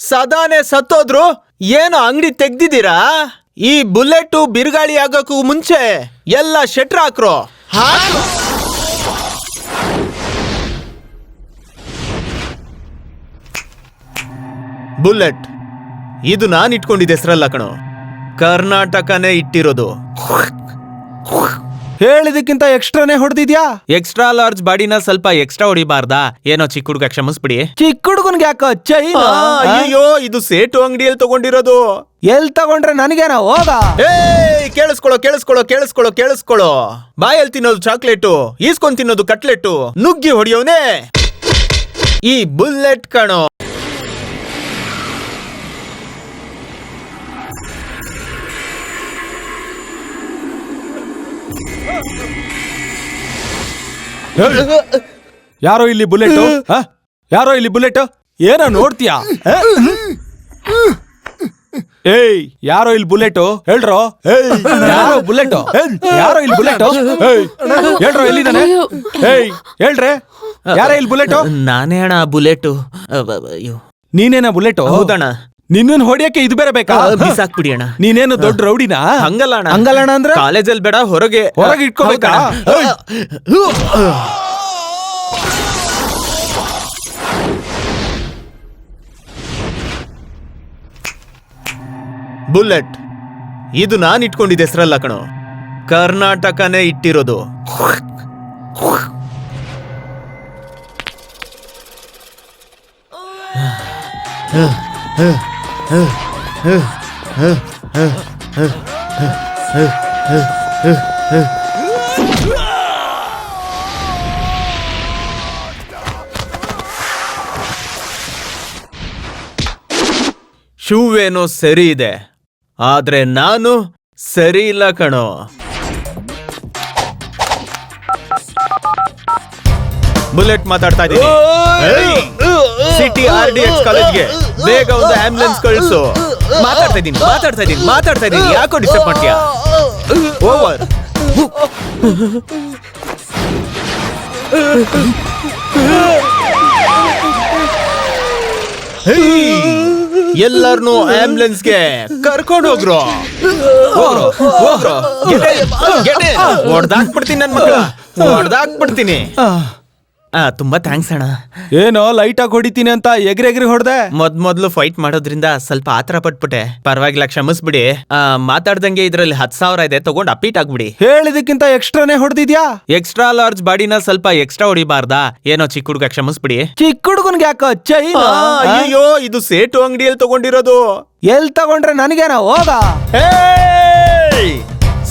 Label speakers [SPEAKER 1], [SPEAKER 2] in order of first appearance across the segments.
[SPEAKER 1] ಸದಾನೆ ಸತ್ತೋದ್ರು ಏನು ಅಂಗಡಿ ತೆಗ್ದಿದ್ದೀರಾ? ಈ ಬುಲೆಟ್ ಬಿರುಗಾಳಿ ಆಗೋಕ್ಕೂ ಮುಂಚೆ ಎಲ್ಲ ಶೆಟ್ರ್ ಹಾಕ್ರೋ. ಬುಲೆಟ್ ಇದು ನಾನ್ ಇಟ್ಕೊಂಡಿದ್ದೆ ಹೆಸರಲ್ಲ ಕಣೋ, ಕರ್ನಾಟಕನೇ ಇಟ್ಟಿರೋದು.
[SPEAKER 2] ಹೇಳಿದಕ್ಕಿಂತ ಎಕ್ಸ್ಟ್ರಾನೇ ಹೊಡೆದಿದ್ಯಾ?
[SPEAKER 1] ಎಕ್ಸ್ಟ್ರಾ ಲಾರ್ಜ್ ಬಾಡಿನ ಸ್ವಲ್ಪ ಎಕ್ಸ್ಟ್ರಾ ಹೊಡಿಬಾರ್ದಾ? ಏನೋ ಚಿಕ್ಕ ಹುಡುಗ ಕ್ಷಮಿಸ್ಬಿಡಿ.
[SPEAKER 2] ಚಿಕ್ಕ ಹುಡುಗನ್ಗೆ ಯಾಕೋ ಚೈನ್?
[SPEAKER 1] ಅಯ್ಯೋ ಇದು ಸೇಟು ಅಂಗಡಿಯಲ್ಲಿ ತಗೊಂಡಿರೋದು.
[SPEAKER 2] ಎಲ್ ತಗೊಂಡ್ರೆ ನನಗೇನ ಹೋಗ?
[SPEAKER 1] ಕೇಳಿಸ್ಕೊಳ್ಳೋ. ಬಾಯಲ್ಲಿ ತಿನ್ನೋದು ಚಾಕ್ಲೇಟು, ಈಸ್ಕೊಂಡ್ ತಿನ್ನೋದು ಕಟ್ಲೆಟು, ನುಗ್ಗಿ ಹೊಡಿಯೋನೆ ಈ ಬುಲೆಟ್ ಕಣೋ.
[SPEAKER 2] ಯಾರೋ ಇಲ್ಲಿ ಬುಲೆಟ್? ಯಾರೋ ಇಲ್ಲಿ ಬುಲೆಟ್? ಏನೋ ನೋಡ್ತೀಯಾ? ಏಯ್ ಯಾರೋ ಇಲ್ಲಿ ಬುಲೆಟ್ ಹೇಳ್ರೋ? ಯಾರೋ ಬುಲೆಟ್? ಯಾರೋ ಇಲ್ಲಿ ಬುಲೆಟ್ ಹೇಳ್ರೋ? ಎಲ್ಲಿದ್ದಾನೆ? ಏಯ್ ಹೇಳ್ರೆ, ಯಾರೋ ಇಲ್ಲಿ ಬುಲೆಟ್?
[SPEAKER 1] ನಾನೇ ಅಣ್ಣ ಬುಲೆಟ್.
[SPEAKER 2] ನೀನೇನ ಬುಲೆಟ್?
[SPEAKER 1] ಹೌದಣ್ಣ.
[SPEAKER 2] ನಿನ್ನ ಹೊಡಿಯಕ್ಕೆ ಇದು ಬೇರೆ ಬೇಕಾ?
[SPEAKER 1] ಬಿಸಾಕ್ಬಿಡಿ ಅಣ್ಣ.
[SPEAKER 2] ನೀನೇನು ದೊಡ್ಡ ರೌಡಿನಾ?
[SPEAKER 1] ಹಂಗಲ್ಲ
[SPEAKER 2] ಅಣ್ಣ ಅಂದ್ರೆ
[SPEAKER 1] ಕಾಲೇಜಲ್ಲಿ ಬೇಡ, ಹೊರಗೆ
[SPEAKER 2] ಇಟ್ಕೋಬೇಕಾ?
[SPEAKER 1] ಬುಲೆಟ್ ಇದು ನಾನ್ ಇಟ್ಕೊಂಡಿದ್ದೆ ಹೆಸರಲ್ಲ ಕಣೋ, ಕರ್ನಾಟಕನೇ ಇಟ್ಟಿರೋದು. ಶೂವೇನೋ ಸರಿ ಇದೆ, ಆದ್ರೆ ನಾನು ಸರಿ ಇಲ್ಲ ಕಣೋ. ಬುಲೆಟ್ ಮಾತಾಡ್ತಾ ಇದ್ದೀನಿ. ಸಿಟಿ RDX ಕಾಲೇಜ್ಗೆ ಬೇಗ ಒಂದು ಆಂಬ್ಯುಲೆನ್ಸ್ ಕಳಿಸು. ಮಾತಾಡ್ತಾ ಇದ್ದೀನಿ. ಯಾಕೋ ಡಿಸ್ಟರ್ಬ್ ಮಾಡ್ತೀಯಾ? ಓವರ್. ಎಲ್ಲರನ್ನೂ ಆಂಬ್ಯುಲೆನ್ಸ್ಗೆ ಕರ್ಕೊಂಡು ಹೋಗ್ರು. ಹೊಡ್ದಾಕ್ಬಿಡ್ತೀನಿ ನನ್ ಮಕ್ಕಳ, ಹೊಡ್ದಾಕ್ಬಿಡ್ತೀನಿ. ತುಂಬಾ ಥ್ಯಾಂಕ್ಸ್ ಅಣ್ಣ.
[SPEAKER 2] ಏನೋ ಲೈಟ್ ಆಗಿ ಹೊಡಿತೀನಿ ಅಂತ ಎಗ್ರಿ ಹೊಡೆದೆ.
[SPEAKER 1] ಮೊದ್ಲು ಫೈಟ್ ಮಾಡೋದ್ರಿಂದ ಸ್ವಲ್ಪ ಆತರ ಪಟ್ಬಿಟ್ಟೆ. ಪರವಾಗಿಲ್ಲ, ಕ್ಷಮಿಸ್ಬಿಡಿ. ಮಾತಾಡ್ದಂಗೆ ಇದ್ರಲ್ಲಿ 10,000 ಇದೆ, ತಗೊಂಡ್ ಅಪ್ಪೀಟ್ ಆಗ್ಬಿಡಿ.
[SPEAKER 2] ಹೇಳಿದಕ್ಕಿಂತ ಎಕ್ಸ್ಟ್ರಾನೇ ಹೊಡೆದಿದ್ಯಾ?
[SPEAKER 1] ಎಕ್ಸ್ಟ್ರಾ ಲಾರ್ಜ್ ಬಾಡಿನ ಸ್ವಲ್ಪ ಎಕ್ಸ್ಟ್ರಾ ಹೊಡಿಬಾರ್ದಾ? ಏನೋ ಚಿಕ್ಕ ಹುಡುಗ ಕ್ಷಮಿಸ್ಬಿಡಿ.
[SPEAKER 2] ಚಿಕ್ಕ ಹುಡುಗನ್ಗೆ ಯಾಕೋ ಚೈನ್?
[SPEAKER 1] ಅಯ್ಯೋ ಇದು ಸೇಟು ಅಂಗಡಿಯಲ್ಲಿ ತಗೊಂಡಿರೋದು.
[SPEAKER 2] ಎಲ್ ತಗೊಂಡ್ರೆ ನನಗೇನ ಹೋಗ?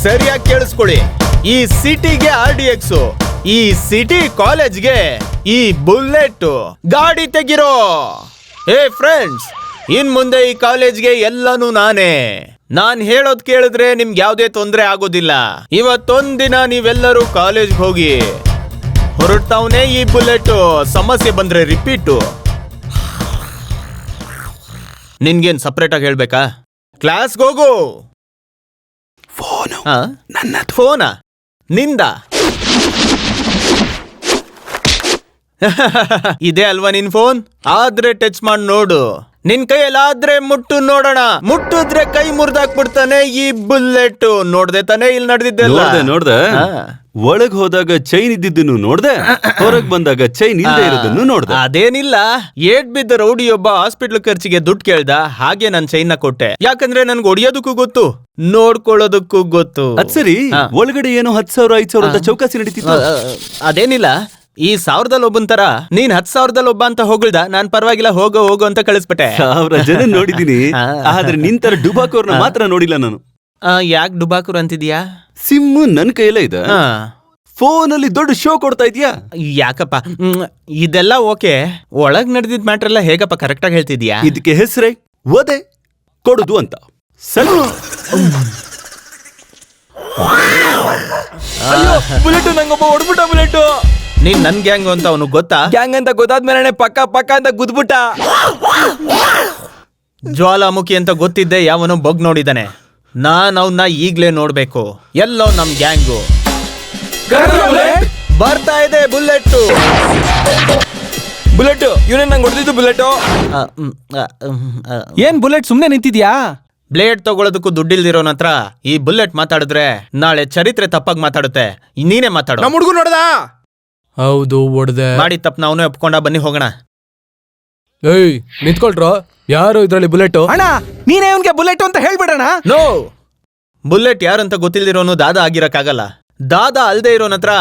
[SPEAKER 1] ಸರಿಯಾಗಿ ಕೇಳಿಸ್ಕೊಳ್ಳಿ. ಈ ಸಿಟಿಗೆ RDX, ಈ ಸಿಟಿ ಕಾಲೇಜ್ಗೆ ಈ ಬುಲೆಟ್. ಗಾಡಿ ತೆಗಿರೋ. ಫ್ರೆಂಡ್ಸ್, ಇನ್ ಮುಂದೆ ಈ ಕಾಲೇಜ್ಗೆ ಎಲ್ಲಾನು ನಾನೇ. ನಾನ್ ಹೇಳೋದ್ ಕೇಳಿದ್ರೆ ನಿಮ್ಗೆ ಯಾವ್ದೇ ತೊಂದ್ರೆ ಆಗೋದಿಲ್ಲ. ಇವತ್ತೊಂದಿನ ನೀವೆಲ್ಲರೂ ಕಾಲೇಜ್ಗೆ ಹೋಗಿ. ಹೊರಡ್ತಾವನೆ ಈ ಬುಲೆಟ್. ಸಮಸ್ಯೆ ಬಂದ್ರೆ ರಿಪೀಟು. ನಿನ್ಗೇನ್ ಸಪ್ರೇಟ್ ಆಗಿ ಹೇಳ್ಬೇಕಾ? ಕ್ಲಾಸ್ಗೆ ಹೋಗು. ಫೋನಾ ನಿಂದ? ಇದೇ ಅಲ್ವಾ ನಿನ್ ಫೋನ್? ಆದ್ರೆ ಟಚ್ ಮಾಡಿ ನೋಡು. ನಿನ್ ಕೈಯಲ್ಲಾದ್ರೆ ಮುಟ್ಟು ನೋಡೋಣ. ಮುಟ್ಟಿದ್ರೆ ಕೈ ಮುರಿದಾಕ್ಬಿಡ್ತಾನೆ ಈ ಬುಲೆಟ್. ನೋಡ್ದೆ ತಾನೇ ಇಲ್ಲಿ ನಡೆದಿದ್ದೆಲ್ಲ?
[SPEAKER 3] ನೋಡ್ದೆ. ಒಳಗ್ ಹೋದಾಗ ಚೈನ್ ಇದ್ದಿದ್ದನ್ನು ನೋಡ್ದೆ, ಹೊರಗ್ ಬಂದಾಗ ಚೈನ್ ಇಲ್ಲದೆ ಇರೋದನ್ನು ನೋಡ್ದೆ.
[SPEAKER 1] ಅದೇನಿಲ್ಲ, ಏಟ್ ಬಿದ್ದ ರೌಡಿಯೊಬ್ಬ ಹಾಸ್ಪಿಟ್ಲ್ ಖರ್ಚಿಗೆ ದುಡ್ಡು ಕೇಳ್ದ, ಹಾಗೆ ನಾನ್ ಚೈನ್ ನ ಕೊಟ್ಟೆ. ಯಾಕಂದ್ರೆ ನನ್ಗೆ ಹೊಡಿಯೋದಕ್ಕೂ ಗೊತ್ತು, ನೋಡ್ಕೊಳ್ಳೋದಕ್ಕೂ ಗೊತ್ತು.
[SPEAKER 3] ಅದ್ ಸರಿ, ಒಳಗಡೆ ಏನೋ 10,000 5,000 ಅಂತ ಚೌಕಾಸಿ ನಡೀತಿತ್ತು.
[SPEAKER 1] ಅದೇನಿಲ್ಲ, ಈ 1000ದಲ್ಲಿ ಒಬ್ಬನ್ ತರ ನೀನ್ 10,000ದಲ್ಲಿ ಒಬ್ಬ ಅಂತ ಹೊಗಳ್ದ. ನಾನ್ ಪರವಾಗಿಲ್ಲ, ಹೋಗೋ ಅಂತ ಕಳಿಸ್ಬಿಟ್ಟೆ.
[SPEAKER 3] 1000 ಜನ ನೋಡಿದೀನಿ, ಆದ್ರೆ ನಿಂತರ ಡುಬಾಕೋರ್ನ ಮಾತ್ರ ನೋಡಿಲ್ಲ ನಾನು.
[SPEAKER 1] ಯಾಕೆ ಡುಬಾಕೂರ್ ಅಂತಿದ್ಯಾ?
[SPEAKER 3] ಸಿಮ್ಮು ನನ್ ಕೈಯಲ್ಲೇ ಇದೆ, ಫೋನಲ್ಲಿ ದೊಡ್ಡ ಶೋ ಕೊಡ್ತಾ ಇದೀಯಾ.
[SPEAKER 1] ಯಾಕಪ್ಪ ಇದೆಲ್ಲ ಓಕೆ, ಒಳಗ್ ನಡೆದಿದ್ ಮ್ಯಾಟ್ರ್ ಎಲ್ಲ ಹೇಗಪ್ಪ ಕರೆಕ್ಟ್ ಆಗಿ ಹೇಳ್ತಿದ್ಯಾ?
[SPEAKER 3] ಇದಕ್ಕೆ ಹೆಸರೇ ಓದೆ ಕೊಡುದು ಅಂತ. ಸರಿ,
[SPEAKER 2] ಬುಲೆಟ್ ನಂಗೊಬ್ಬ ಹೊಡ್ಬಿಟ್ಟ. ಬುಲೆಟ್
[SPEAKER 1] ನೀನ್ ನನ್ ಗ್ಯಾಂಗ್ ಅಂತ ಅವನು ಗೊತ್ತಾ?
[SPEAKER 2] ಗ್ಯಾಂಗ್ ಅಂತ ಗೊತ್ತಾದ್ಮೇಲೆ ಪಕ್ಕ ಅಂತ ಗುದ್ಬಿಟ್ಟ.
[SPEAKER 1] ಜ್ವಾಲಾಮುಖಿ ಅಂತ ಗೊತ್ತಿದ್ದೆ, ಯಾವನೋ ಬಗ್ ನೋಡಿದಾನೆ. ನಾನ್ ಅವನ್ನ ಈಗ್ಲೇ ನೋಡ್ಬೇಕು. ಎಲ್ಲೋ ನಮ್ ಗ್ಯಾಂಗು. ಬರ್ತಾ ಇದೆ ಬುಲೆಟ್.
[SPEAKER 2] ಬುಲೆಟ್ ಇವನೇ ನಂಗೆ ಹೊಡೆದಿದ್ದು ಬುಲೆಟ್. ಏನ್ ಬುಲೆಟ್ ಸುಮ್ನೆ ನಿಂತಿದ್ಯಾ?
[SPEAKER 1] ಬ್ಲೇಡ್ ತಗೊಳ್ಳೋದಕ್ಕೂ ದುಡ್ಡಿಲ್ದಿರೋನ ಹತ್ರ ಈ ಬುಲೆಟ್ ಮಾತಾಡಿದ್ರೆ ನಾಳೆ ಚರಿತ್ರೆ ತಪ್ಪಾಗಿ ಮಾತಾಡುತ್ತೆ. ನೀನೇ ಮಾತಾಡು.
[SPEAKER 4] ನಮ್ಮ ಹುಡುಗ ನೋಡ್ದ?
[SPEAKER 2] ಹೌದು ಹೊಡೆದೆ.
[SPEAKER 1] ಮಾಡಿ ತಪ್ಪು ನಾವೇ ಒಪ್ಕೊಂಡ, ಬನ್ನಿ ಹೋಗೋಣ.
[SPEAKER 4] ಏಯ್ ನಿಂತ್ಕೊಳ್ರೋ, ಯಾರು ಇದ್ರಲ್ಲಿ ಬುಲೆಟ್?
[SPEAKER 2] ಅಣ್ಣ ನೀನೇ ಇವನ್ಗೆ ಬುಲೆಟ್ ಅಂತ ಹೇಳ್ಬಿಡಣ.
[SPEAKER 1] ನೋ, ಬುಲೆಟ್ ಯಾರಂತ ಗೊತ್ತಿಲ್ದಿರೋನು ದಾದಾ ಆಗಿರಕ್ಕಾಗಲ್ಲ. ದಾದಾ ಅಲ್ದೇ ಇರೋನ ಹತ್ರ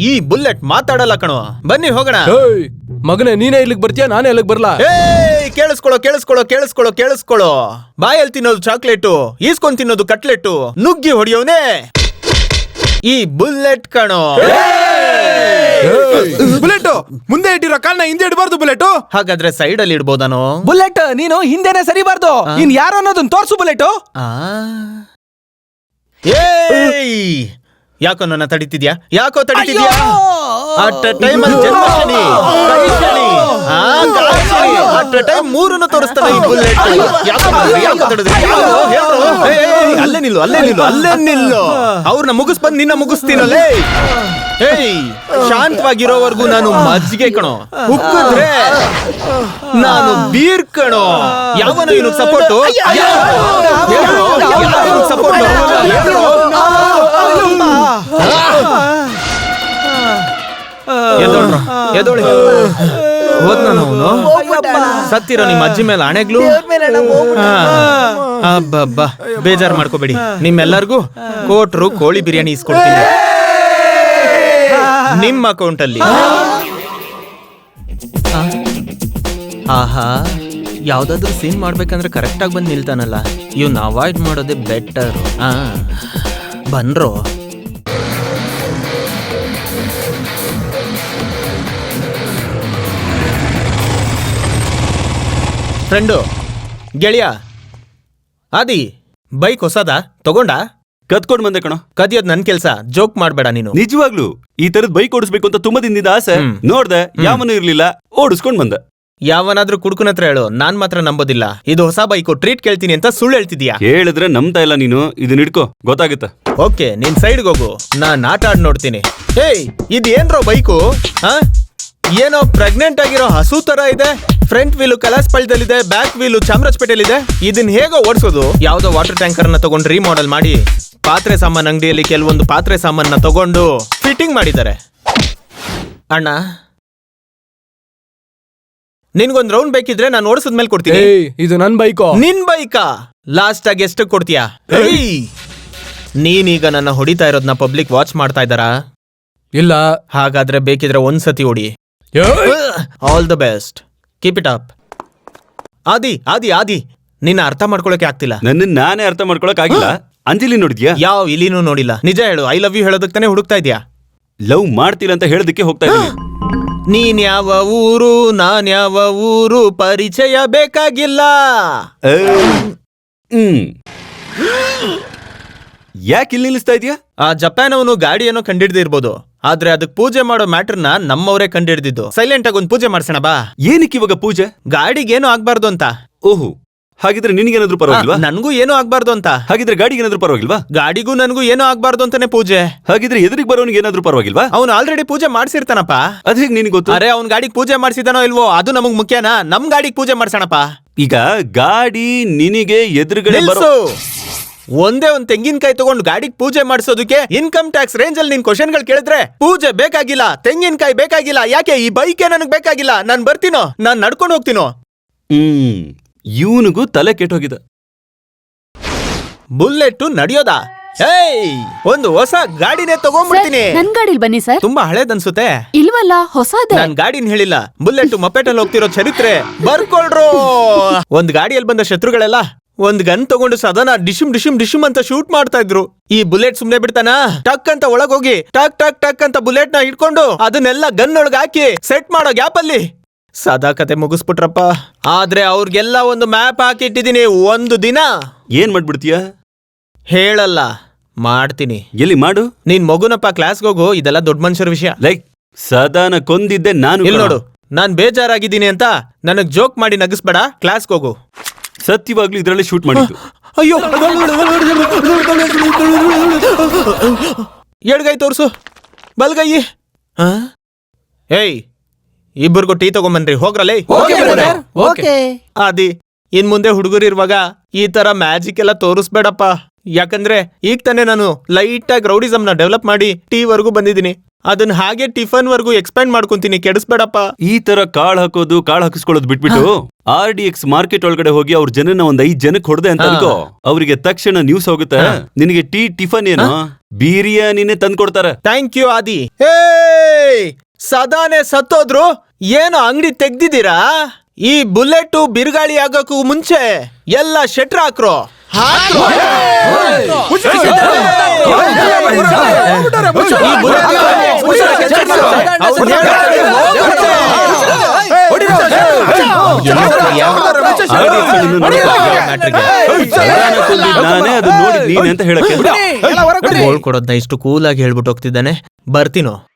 [SPEAKER 1] ಈ ಬುಲೆಟ್ ಮಾತಾಡಲ್ಲ ಕಣೋ. ಬನ್ನಿ ಹೋಗೋಣ.
[SPEAKER 4] ಏಯ್ ಮಗನೇ, ನೀನೇ ಇಲ್ಲಿಗೆ ಬರ್ತೀಯಾ, ನಾನೇ ಅಲ್ಲಿಗೆ ಬರ್ಲಾ?
[SPEAKER 1] ಏಯ್ ಕೇಳಿಸ್ಕೊಳ್ಳೋ. ಬಾಯಲ್ಲಿ ತಿನ್ನೋದು ಚಾಕ್ಲೇಟು, ಈಸ್ಕೊಂಡ್ ತಿನ್ನೋದು ಕಟ್ಲೆಟು, ನುಗ್ಗಿ ಹೊಡಿಯೋನೆ ಈ ಬುಲೆಟ್ ಕಣೋ.
[SPEAKER 4] ಬುಲೆಟ್ ಮುಂದೆ ಇಟ್ಟಿರೋ ಕಾಲ್ನ ಹಿಂದೆ ಇಡಬಾರ್ದು ಬುಲೆಟ್.
[SPEAKER 1] ಹಾಗಾದ್ರೆ ಸೈಡ್ ಅಲ್ಲಿ ಇಡ್ಬೋದಾನೋ?
[SPEAKER 2] ಬುಲೆಟ್ ನೀನು ಹಿಂದೆನೆ ಸರಿಬಾರ್ದು. ನೀನ್ ಯಾರು ಅನ್ನೋದನ್ನ ತೋರ್ಸು ಬುಲೆಟ್.
[SPEAKER 1] ಏಯ್ ಯಾಕೋ ನನ್ನ ತಡಿತಿದ್ಯಾ? ಅಟ್ ಟೈಮ್ ಅಲ್ಲಿ ಜನ್ಮ ಶನಿ, ಕೈ ಶನಿ, ಕಾಲ್ ಶನಿ, ಅಟ್ ಟೈಮ್ ಮೂರನ್ನು ತೋರಿಸ್ತಾನೆ ಈ ಬುಲೆಟ್. ಯಾಕೋ ತಡೆದ್ರಿ? ಅಲ್ಲೇ ನಿಲ್ಲು. ಅವ್ರನ್ನ ಮುಗಿಸ್ಬಂದ್ ನಿನ್ನ ಮುಗಿಸ್ತೀನಲ್ಲೇ. ಏಯ್ ಶಾಂತವಾಗಿರೋವರೆಗೂ ನಾನು ಮಜ್ಜಿಗೆ ಕಣೋ, ಉಕ್ಕಿದ್ರೆ ನಾನು ಬೀರ್ ಕಣೋ. ಯಾವನೋ ಇವನು ಸಪೋರ್ಟು? ಎದೋಳಿ ಹೋದ್ನ ಅವನು. ಸತ್ತಿರೋ ನಿಮ್ಮ ಅಜ್ಜಿ ಮೇಲೆ ಆಣೆಗ್ಲು. ಅಬ್ಬಬ್ಬಾ, ಬೇಜಾರ್ ಮಾಡ್ಕೋಬೇಡಿ. ನಿಮ್ಮೆಲ್ಲರಿಗೂ ಕೋಟ್ರು ಕೋಳಿ ಬಿರಿಯಾನಿ ಇಸ್ಕೊಡ್ತೀನಿ ನಿಮ್ಮ ಅಕೌಂಟ್ ಅಲ್ಲಿ. ಆಹಾ, ಯಾವ್ದಾದ್ರು ಸೀನ್ ಮಾಡ್ಬೇಕಂದ್ರೆ ಕರೆಕ್ಟ್ ಆಗಿ ಬಂದು ನಿಲ್ತಾನಲ್ಲ. ಇವ್ನ ಅವಾಯ್ಡ್ ಮಾಡೋದೇ ಬೆಟರ್. ಬನ್ರೋ. ಫ್ರೆಂಡು, ಗೆಳೆಯ ಆದಿ, ಬೈಕ್ ಹೊಸದ ತಗೊಂಡ?
[SPEAKER 3] ಕತ್ಕೊಂಡ್ ಬಂದೆ ಕಣೋ.
[SPEAKER 1] ಕದಿಯೋದ್ ನನ್ ಕೆಲ್ಸ, ಜೋಕ್ ಮಾಡ್ಬೇಡ ನೀನು.
[SPEAKER 3] ನಿಜವಾಗ್ಲು ಈ ತರದ್ ಬೈಕ್ ಓಡಿಸ್ಬೇಕು ಅಂತ ತುಂಬಾ ದಿನದಿಂದ ಆಸೆ. ನೋಡ್ದೆ, ಯಾವನು ಇರ್ಲಿಲ್ಲ, ಓಡಿಸ್ಕೊಂಡ್ ಬಂದೆ.
[SPEAKER 1] ಯಾವನಾದ್ರೂ ಕುಡ್ಕುನ ಹತ್ರ ಹೇಳು, ನಾನ್ ಮಾತ್ರ ನಂಬೋದಿಲ್ಲ. ಇದು ಹೊಸ ಬೈಕು, ಟ್ರೀಟ್ ಕೇಳ್ತೀನಿ ಅಂತ ಸುಳ್ಳು ಹೇಳ್ತಿದ್ಯಾ?
[SPEAKER 3] ಹೇಳಿದ್ರೆ ನಂಬ್ತಾ ಇಲ್ಲ ನೀನು. ಇದನ್ನ ಹಿಡ್ಕೋ, ಗೊತ್ತಾಗುತ್ತೆ.
[SPEAKER 1] ಓಕೆ, ನೀನ್ ಸೈಡ್ಗೆ ಹೋಗು, ನಾನ್ ಆಟ ಆಡ್ ನೋಡ್ತೀನಿ. ಹೇಯ್, ಇದೇನ್ರೋ ಬೈಕು? ಏನೋ ಪ್ರೆಗ್ನೆಂಟ್ ಆಗಿರೋ ಹಸು ತರ ಇದೆ. ಫ್ರಂಟ್ ವೀಲು ಕಲಾಸ್ಪಳ್ಯದಲ್ಲಿದೆ, ಬ್ಯಾಕ್ ವೀಲು ಚಾಮರಾಜಪೇಟೆಯಲ್ಲಿದೆ. ಇದನ್ನ ಹೇಗೋ ಓಡಿಸೋದು? ಯಾವ್ದೋ ವಾಟರ್ ಟ್ಯಾಂಕರ್ ನ ತಗೊಂಡು ರೀಮಾಡೆಲ್ ಮಾಡಿ ಪಾತ್ರೆ ಸಾಮಾನ್ ಅಂಗಡಿಯಲ್ಲಿ ಕೆಲವೊಂದು ಪಾತ್ರೆ ಸಾಮಾನ ತಗೊಂಡು ಫಿಟ್ಟಿಂಗ್ ಮಾಡಿದ್ದಾರೆ. ಅಣ್ಣ, ನಿನ್ಗೊಂದ್ ರೌಂಡ್ ಬೇಕಿದ್ರೆ ನಾನು ಓಡಿಸಿದ್ಮೇಲೆ ಕೊಡ್ತೀನಿ.
[SPEAKER 4] ಇದು ನನ್ ಬೈಕು.
[SPEAKER 1] ನಿನ್ ಬೈಕಾ? ಲಾಸ್ಟ್ ಆಗಿ ಎಷ್ಟು ಕೊಡ್ತೀಯಾ? ನೀನೀಗ ನನ್ನ ಹೊಡಿತಾ ಇರೋದನ್ನ ಪಬ್ಲಿಕ್ ವಾಚ್ ಮಾಡ್ತಾ ಇದ್ದಾರಾ?
[SPEAKER 4] ಇಲ್ಲ.
[SPEAKER 1] ಹಾಗಾದ್ರೆ ಬೇಕಿದ್ರೆ ಒಂದ್ಸತಿ ಹೊಡಿ. All the best, keep it up. ಆದಿ, ನಿನ್ನ ಅರ್ಥ ಮಾಡ್ಕೊಳಕ್ಕೆ ಆಗ್ತಿಲ್ಲ.
[SPEAKER 3] ನನ್ನ ನಾನೇ ಅರ್ಥ ಮಾಡ್ಕೊಳಕ್ ಆಗಿಲ್ಲ. ಅಂಜಲಿ ನೋಡಿದ್ಯಾ?
[SPEAKER 1] ಯಾವ ಇಲಿನೂ ನೋಡಿಲ್ಲ. ನಿಜ ಹೇಳು, ಐ ಲವ್ ಯು ಹೇಳೋದಕ್ಕೆ ತಾನೇ ಹುಡುಕ್ತಾ ಇದ್ಯಾ?
[SPEAKER 3] ಲವ್ ಮಾಡ್ತೀರ ಅಂತ ಹೇಳೋದಕ್ಕೆ ಹೋಗ್ತಾ ಇದ್ದೀನಿ.
[SPEAKER 1] ನೀನ್ ಯಾವ ಊರು, ನಾನ್ ಯಾವ ಊರು, ಪರಿಚಯ ಬೇಕಾಗಿಲ್ಲ.
[SPEAKER 3] ಯಾಕೆ ಇಲ್ಲಿ ನಿಲ್ಲಿಸ್ತಾ ಇದೀಯಾ?
[SPEAKER 1] ಆ ಜಪಾನ್ ಅವನು ಗಾಡಿ ಏನೋ ಕಂಡಿಡ್ದಿರ್ಬೋದು, ಆದ್ರೆ ಅದಕ್ ಪೂಜೆ ಮಾಡೋ ಮ್ಯಾಟರ್ನ ನಮ್ಮವರೇ ಕಂಡಿಡ್ದಿದ್ದು. ಸೈಲೆಂಟ್ ಆಗಿ ಒಂದ್ ಪೂಜೆ ಮಾಡ್ಸೋಣ ಬಾ.
[SPEAKER 3] ಏನಕ್ಕೆ ಇವಾಗ ಪೂಜೆ?
[SPEAKER 1] ಗಾಡಿಗೇನು ಆಗ್ಬಾರ್ದು ಅಂತ.
[SPEAKER 3] ಓಹೋ, ಹಾಗಿದ್ರೆ ನಿನಗೇನಾದ್ರೂ ಪರವಾಗಿಲ್ವಾ?
[SPEAKER 1] ನನ್ಗೂ ಏನೂ ಆಗ್ಬಾರ್ದು ಅಂತ.
[SPEAKER 3] ಹಾಗಿದ್ರೆ ಗಾಡಿಗೆ ಏನಾದ್ರೂ ಪರವಾಗಿಲ್ವಾ?
[SPEAKER 1] ಗಾಡಿಗೂ ನನ್ಗೂ ಏನೂ ಆಗ್ಬಾರ್ದು ಅಂತಾನೆ ಪೂಜೆ.
[SPEAKER 3] ಹಾಗಿದ್ರೆ ಎದುರಿಗೆ ಬರೋನಿಗೆ ಏನಾದ್ರೂ ಪರವಾಗಿಲ್ವಾ?
[SPEAKER 1] ಅವ್ನು ಆಲ್ರೆಡಿ ಪೂಜೆ ಮಾಡ್ಸಿರ್ತಾನಪ್ಪ.
[SPEAKER 3] ಅದ್ ಹೇಗೆ ನಿನಗೆ ಗೊತ್ತು?
[SPEAKER 1] ಅರೆ, ಅವ್ನ್ ಗಾಡಿಗೆ ಪೂಜೆ ಮಾಡ್ಸಿದಾನೋ ಇಲ್ವೋ ಅದು ನಮಗ್ ಮುಖ್ಯನಾ? ನಮ್ ಗಾಡಿಗೆ ಪೂಜೆ ಮಾಡ್ಸೋಣಪ್ಪ.
[SPEAKER 3] ಈಗ ಗಾಡಿ ನಿನಗೆ ಎದುರುಗಡೆ
[SPEAKER 1] ನಿಲ್ಸು. ಒಂದೇ ಒಂದ್ ತೆಂಗಿನಕಾಯಿ ತಗೊಂಡು ಗಾಡಿಗೆ ಪೂಜೆ ಮಾಡಿಸೋದಕ್ಕೆ ಇನ್ಕಮ್ ಟ್ಯಾಕ್ಸ್ ರೇಂಜ್ ಅಲ್ಲಿ ನೀನ್ ಕ್ವಶನ್ಗಳು ಕೇಳಿದ್ರೆ ಪೂಜೆ ಬೇಕಾಗಿಲ್ಲ, ತೆಂಗಿನಕಾಯಿ ಬೇಕಾಗಿಲ್ಲ. ಯಾಕೆ ಈ ಬೈಕೇ ನನಗ್ ಬೇಕಾಗಿಲ್ಲ? ನಾನ್ ಬರ್ತೀನೋ, ನಾನ್ ನಡ್ಕೊಂಡು ಹೋಗ್ತೀನೋ.
[SPEAKER 3] ಇವನಿಗೂ ತಲೆ ಕೆಟ್ಟೋಗಿದೆ.
[SPEAKER 1] ಬುಲೆಟ್ ನಡೆಯೋದಾ? ಏಯ್, ಒಂದು ಹೊಸ ಗಾಡಿನೇ ತಗೊಂಡ್ಬಿಡ್ತೀನಿ.
[SPEAKER 5] ನನ್ ಗಾಡಿಲ್ ಬನ್ನಿ ಸರ್.
[SPEAKER 1] ತುಂಬಾ ಹಳೇದನ್ಸುತ್ತೆ.
[SPEAKER 5] ಇಲ್ವಲ್ಲ, ಹೊಸದೇ.
[SPEAKER 1] ನಾನ್ ಗಾಡಿನ ಹೇಳಿಲ್ಲ, ಬುಲೆಟ್ ಮಪೆಟಲ್ಲಿ ಹೋಗ್ತಿರೋ ಚರಿತ್ರೆ ಬರ್ಕೊಳ್ರು. ಒಂದ್ ಗಾಡಿಯಲ್ಲಿ ಬಂದ ಶತ್ರುಗಳೆಲ್ಲ ಒಂದ್ ಗನ್ ತಗೊಂಡು ಸದನ ಡಿಶಿಮ್ ಡಿಶಿಮ್ ಡಿಶಿಮ್ ಅಂತ ಶೂಟ್ ಮಾಡ್ತಾ ಇದ್ರು. ಈ ಬುಲೆಟ್ ಸುಮ್ನೆ ಬಿಡ್ತಾನ? ಟಕ್ ಅಂತ ಒಳಗ್ ಹೋಗಿ ಟಕ್ ಟಕ್ ಟಕ್ ಅಂತ ಬುಲೆಟ್ ನ ಇಟ್ಕೊಂಡು ಅದನ್ನೆಲ್ಲ ಗನ್ ಒಳಗ್ ಹಾಕಿ ಸೆಟ್ ಮಾಡೋ ಗ್ಯಾಪ್ ಅಲ್ಲಿ ಸದಾ ಕತೆ ಮುಗಿಸ್ಬಿಟ್ರಪ್ಪ. ಆದ್ರೆ ಅವ್ರಿಗೆಲ್ಲ ಒಂದು ಮ್ಯಾಪ್ ಹಾಕಿಟ್ಟಿದೀನಿ. ಒಂದು ದಿನ
[SPEAKER 3] ಏನ್ ಮಾಡ್ಬಿಡ್ತೀಯ?
[SPEAKER 1] ಹೇಳಲ್ಲ, ಮಾಡ್ತೀನಿ.
[SPEAKER 3] ಎಲ್ಲಿ ಮಾಡು?
[SPEAKER 1] ನೀನ್ ಮಗುನಪ್ಪ, ಕ್ಲಾಸ್ಗೆ ಹೋಗು. ಇದೆಲ್ಲ ದೊಡ್ಡ ಮನುಷ್ಯರ ವಿಷಯ.
[SPEAKER 3] ಲೈಕ್ ಸದಾನ ಕೊಂದಿದ್ದೆ ನಾನು.
[SPEAKER 1] ಇಲ್ಲಿ ನೋಡು, ನಾನ್ ಬೇಜಾರಾಗಿದ್ದೀನಿ ಅಂತ ನನಗ್ ಜೋಕ್ ಮಾಡಿ ನಗಿಸ್ಬೇಡ. ಕ್ಲಾಸ್ಗೆ ಹೋಗು.
[SPEAKER 3] ಸತ್ಯವಾಗ್ಲೂ ಇದ್ರಲ್ಲಿ ಶೂಟ್ ಮಾಡಿದ್ದು.
[SPEAKER 1] ಅಯ್ಯೋ, ಎಡಗೈ ತೋರ್ಸು, ಬಲ್ಗೈ. ಏಯ್ ಇಬ್ಬರಿಗೂ ಟೀ ತಗೊಂಬನ್ರಿ ಹೋಗ್ರಲ್ಲೇ
[SPEAKER 4] ಓಕೆ
[SPEAKER 1] ಆದಿ ಇನ್ ಮುಂದೆ ಹುಡುಗರು ಇರುವಾಗ ಈ ತರ ಮ್ಯಾಜಿಕ್ ಎಲ್ಲ ತೋರಿಸ್ಬೇಡಪ್ಪ. ಯಾಕಂದ್ರೆ ಈಗ ತಾನೇ ನಾನು ಲೈಟ್ ಆಗಿ ರೌಡಿಸಮ್ ನ ಡೆವಲಪ್ ಮಾಡಿ ಟೀ ವರ್ಗೂ ಬಂದಿದ್ದೀನಿ. ಅದನ್ನ ಹಾಗೆ ಟಿಫನ್ ವರ್ಗೂ ಎಕ್ಸ್ಪ್ಯಾಂಡ್ ಮಾಡ್ಕೊಂತೀನಿ, ಕೆಡಿಸ್ಬೇಡಪ್ಪ.
[SPEAKER 3] ಈ ತರ ಕಾಳ್ ಹಾಕಿಸ್ಕೊಳ್ಳೋದು ಬಿಟ್ಬಿಟ್ಟು RDX ಮಾರ್ಕೆಟ್ ಒಳಗಡೆ ಹೋಗಿ ಅವ್ರ ಜನನ ಒಂದ್ 5 ಜನಕ್ಕೆ ಹೊಡೆದೆ ಅಂತ ಅನ್ಕೋ, ಅವ್ರಿಗೆ ತಕ್ಷಣ ನ್ಯೂಸ್ ಹೋಗುತ್ತೆ, ನಿನಗೆ ಟೀ ಟಿಫನ್ ಏನು ಬಿರಿಯಾನಿನೇ ತಂದ್ಕೊಡ್ತಾರೆ.
[SPEAKER 1] ಥ್ಯಾಂಕ್ ಯು ಆದಿ. ಹೇ ಸದಾನೆ ಸತ್ತೋದ್ರು ಏನು ಅಂಗಡಿ ತೆಗ್ದಿದ್ದೀರಾ? ಈ ಬುಲೆಟ್ ಬಿರುಗಾಳಿ ಆಗೋಕ್ಕೂ ಮುಂಚೆ ಎಲ್ಲ ಶೆಟ್ರ್ ಹಾಕ್ರೋ.
[SPEAKER 3] ನಾನೇ ಅದು ನೋಡಿ ನೀನೆ ಅಂತ ಹೇಳಕ್ಕೆ
[SPEAKER 1] ಕೊಡೋದ್ನ ಇಷ್ಟು ಕೂಲಾಗಿ ಹೇಳ್ಬಿಟ್ಟು ಹೋಗ್ತಿದ್ದಾನೆ. ಬರ್ತೀನೋ